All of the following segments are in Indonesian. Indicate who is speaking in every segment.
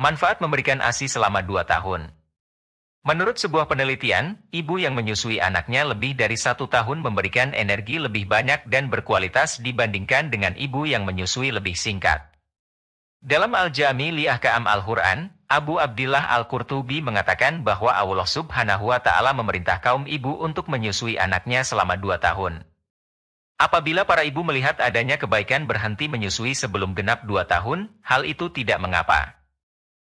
Speaker 1: Manfaat memberikan ASI selama 2 tahun. Menurut sebuah penelitian, ibu yang menyusui anaknya lebih dari 1 tahun memberikan energi lebih banyak dan berkualitas dibandingkan dengan ibu yang menyusui lebih singkat. Dalam Al-Jami li Ahkam Al-Quran, Abu Abdillah Al-Qurtubi mengatakan bahwa Allah Subhanahu wa Ta'ala memerintah kaum ibu untuk menyusui anaknya selama 2 tahun. Apabila para ibu melihat adanya kebaikan berhenti menyusui sebelum genap 2 tahun, hal itu tidak mengapa.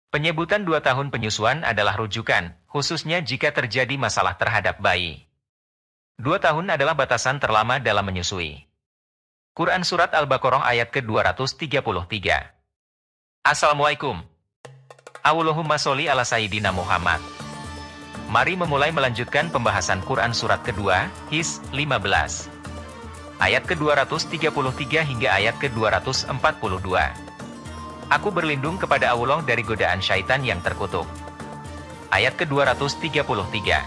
Speaker 1: Penyebutan 2 tahun penyusuan adalah rujukan, khususnya jika terjadi masalah terhadap bayi. 2 tahun adalah batasan terlama dalam menyusui. Quran Surat Al-Baqarah ayat ke-233. Assalamualaikum. Allahumma sholli ala Sayyidina Muhammad. Mari memulai melanjutkan pembahasan Quran Surat kedua, His 15. Ayat ke-233 hingga ayat ke-242. Aku berlindung kepada Allah dari godaan syaitan yang terkutuk. Ayat ke-233.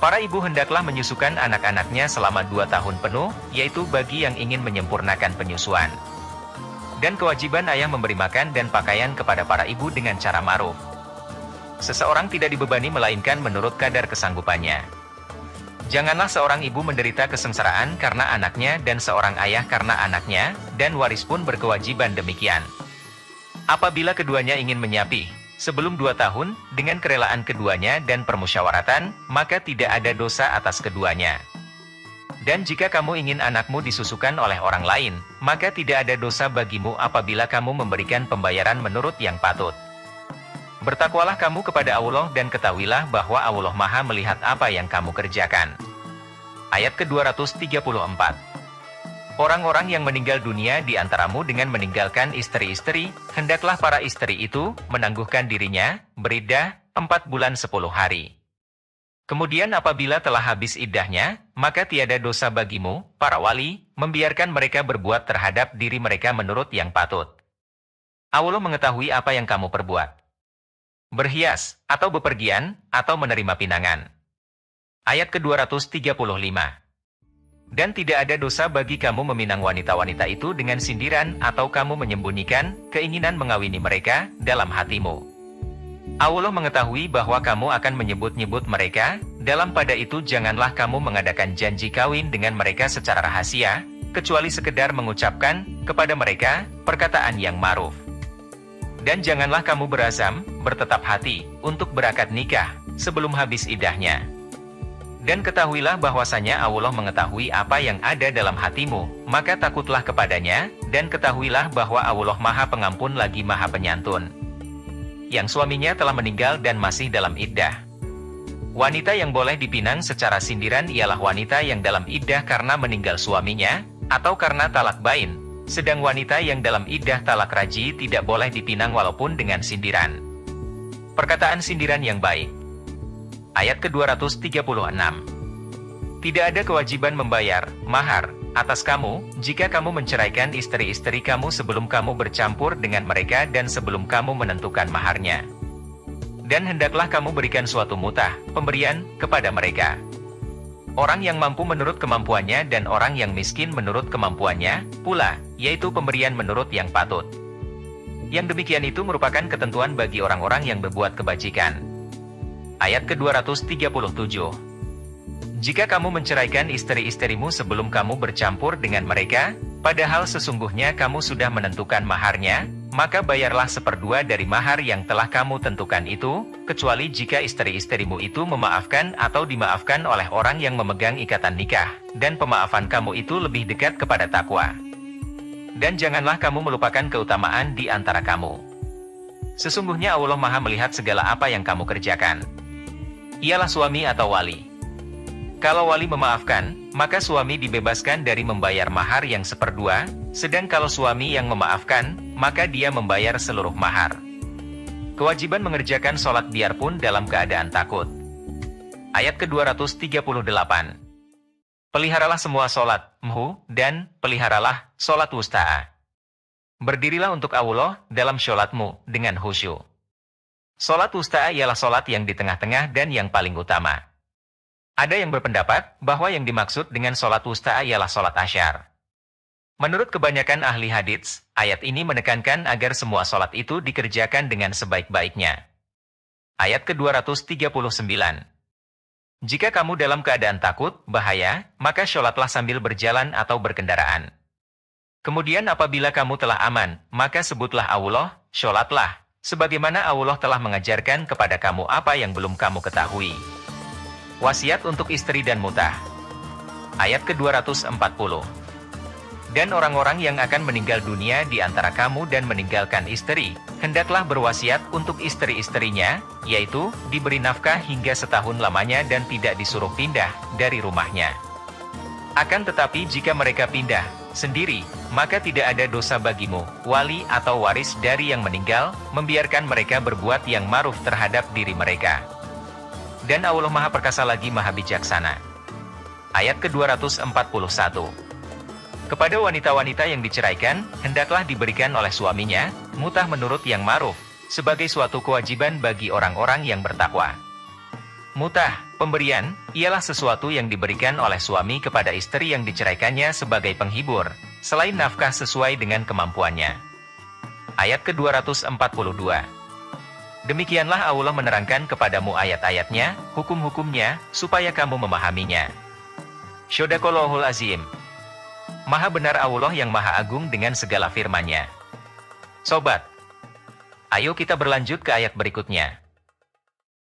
Speaker 1: Para ibu hendaklah menyusukan anak-anaknya selama 2 tahun penuh, yaitu bagi yang ingin menyempurnakan penyusuan. Dan kewajiban ayah memberi makan dan pakaian kepada para ibu dengan cara ma'ruf. Seseorang tidak dibebani melainkan menurut kadar kesanggupannya. Janganlah seorang ibu menderita kesengsaraan karena anaknya dan seorang ayah karena anaknya, dan waris pun berkewajiban demikian. Apabila keduanya ingin menyapih, sebelum 2 tahun, dengan kerelaan keduanya dan permusyawaratan, maka tidak ada dosa atas keduanya. Dan jika kamu ingin anakmu disusukan oleh orang lain, maka tidak ada dosa bagimu apabila kamu memberikan pembayaran menurut yang patut. Bertakwalah kamu kepada Allah dan ketahuilah bahwa Allah Maha melihat apa yang kamu kerjakan. Ayat ke-234. Orang-orang yang meninggal dunia di antaramu dengan meninggalkan istri-istri, hendaklah para istri itu menangguhkan dirinya, beriddah, 4 bulan 10 hari. Kemudian apabila telah habis iddahnya, maka tiada dosa bagimu, para wali, membiarkan mereka berbuat terhadap diri mereka menurut yang patut. Allah mengetahui apa yang kamu perbuat. Berhias, atau bepergian, atau menerima pinangan. Ayat ke-235. Dan tidak ada dosa bagi kamu meminang wanita-wanita itu dengan sindiran atau kamu menyembunyikan keinginan mengawini mereka dalam hatimu. Allah mengetahui bahwa kamu akan menyebut-nyebut mereka, dalam pada itu janganlah kamu mengadakan janji kawin dengan mereka secara rahasia, kecuali sekedar mengucapkan kepada mereka perkataan yang ma'ruf. Dan janganlah kamu berazam, bertetap hati, untuk berakad nikah, sebelum habis iddahnya. Dan ketahuilah bahwasanya Allah mengetahui apa yang ada dalam hatimu, maka takutlah kepadanya, dan ketahuilah bahwa Allah Maha Pengampun lagi Maha Penyantun. Yang suaminya telah meninggal dan masih dalam iddah. Wanita yang boleh dipinang secara sindiran ialah wanita yang dalam iddah karena meninggal suaminya, atau karena talak bain, sedang wanita yang dalam iddah talak raji tidak boleh dipinang walaupun dengan sindiran. Perkataan sindiran yang baik. Ayat ke-236. Tidak ada kewajiban membayar mahar atas kamu, jika kamu menceraikan istri-istri kamu sebelum kamu bercampur dengan mereka dan sebelum kamu menentukan maharnya. Dan hendaklah kamu berikan suatu mutah, pemberian, kepada mereka. Orang yang mampu menurut kemampuannya dan orang yang miskin menurut kemampuannya, pula, yaitu pemberian menurut yang patut. Yang demikian itu merupakan ketentuan bagi orang-orang yang berbuat kebajikan. Ayat ke-237. Jika kamu menceraikan istri-istrimu sebelum kamu bercampur dengan mereka, padahal sesungguhnya kamu sudah menentukan maharnya, maka bayarlah 1/2 dari mahar yang telah kamu tentukan itu, kecuali jika istri-istrimu itu memaafkan atau dimaafkan oleh orang yang memegang ikatan nikah, dan pemaafan kamu itu lebih dekat kepada takwa. Dan janganlah kamu melupakan keutamaan di antara kamu. Sesungguhnya Allah Maha melihat segala apa yang kamu kerjakan. Ialah suami atau wali. Kalau wali memaafkan, maka suami dibebaskan dari membayar mahar yang 1/2, sedang kalau suami yang memaafkan, maka dia membayar seluruh mahar. Kewajiban mengerjakan sholat biarpun dalam keadaan takut. Ayat ke-238. Peliharalah semua sholat-mu, dan peliharalah sholat wusta'a. Berdirilah untuk Allah dalam sholatmu dengan khusyuk. Sholat wusta'a ialah sholat yang di tengah-tengah dan yang paling utama. Ada yang berpendapat bahwa yang dimaksud dengan sholat wusta'a ialah sholat asyar. Menurut kebanyakan ahli hadits, ayat ini menekankan agar semua sholat itu dikerjakan dengan sebaik-baiknya. Ayat ke-239. Jika kamu dalam keadaan takut, bahaya, maka sholatlah sambil berjalan atau berkendaraan. Kemudian apabila kamu telah aman, maka sebutlah Allah, sholatlah, sebagaimana Allah telah mengajarkan kepada kamu apa yang belum kamu ketahui. Wasiat untuk istri dan mutah. Ayat ke-240. Dan orang-orang yang akan meninggal dunia di antara kamu dan meninggalkan istri, hendaklah berwasiat untuk istri-istrinya, yaitu, diberi nafkah hingga setahun lamanya dan tidak disuruh pindah dari rumahnya. Akan tetapi jika mereka pindah sendiri, maka tidak ada dosa bagimu, wali atau waris dari yang meninggal, membiarkan mereka berbuat yang ma'ruf terhadap diri mereka. Dan Allah Maha Perkasa lagi Maha Bijaksana. Ayat ke-241. Kepada wanita-wanita yang diceraikan, hendaklah diberikan oleh suaminya, mutah menurut yang ma'ruf, sebagai suatu kewajiban bagi orang-orang yang bertakwa. Mutah, pemberian, ialah sesuatu yang diberikan oleh suami kepada istri yang diceraikannya sebagai penghibur, selain nafkah sesuai dengan kemampuannya. Ayat ke-242. Demikianlah Allah menerangkan kepadamu ayat-ayatnya, hukum-hukumnya, supaya kamu memahaminya. Shadaqallahul Azim. Maha benar Allah yang Maha Agung dengan segala firman-Nya. Sobat, ayo kita berlanjut ke ayat berikutnya.